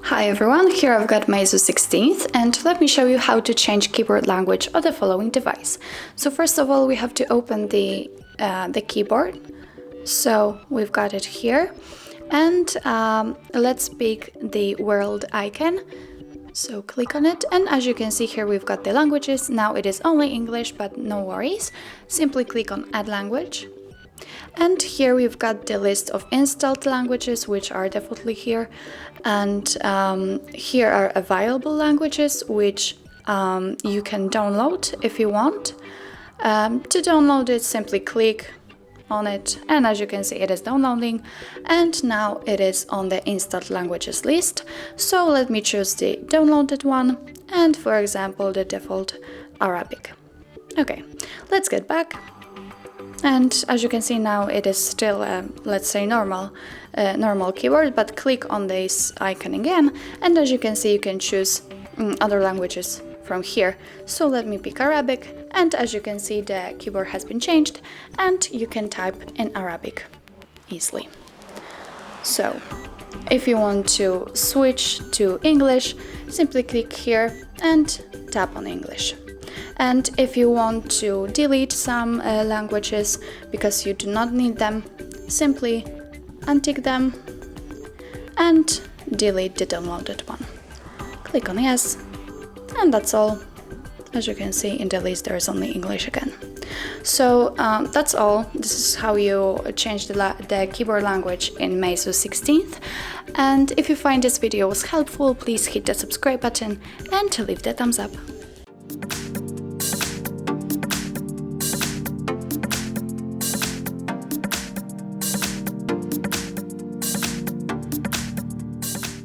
Hi everyone, here I've got MEIZU 16th and let me show you how to change keyboard language on the following device. So first of all we have to open the keyboard. So we've got it here and let's pick the world icon. So click on it and as you can see here we've got the languages. Now it is only English, but no worries. Simply click on add language. And here we've got the list of installed languages, which are defaultly here. And here are available languages, which you can download if you want. To download it, simply click on it. And as you can see, it is downloading. And now it is on the installed languages list. So let me choose the downloaded one. And for example, the default Arabic. Okay, let's get back. And as you can see now it is still let's say normal keyboard, but click on this icon again and as you can see you can choose other languages from here. So let me pick Arabic and as you can see the keyboard has been changed and you can type in Arabic easily. So if you want to switch to English, simply click here and tap on English. And if you want to delete some languages because you do not need them, simply untick them and delete the downloaded one. Click on yes, and that's all. As you can see in the list there is only English again. So that's all. This is how you change the keyboard language in MEIZU 16th. And if you find this video was helpful, please hit the subscribe button and leave the thumbs up.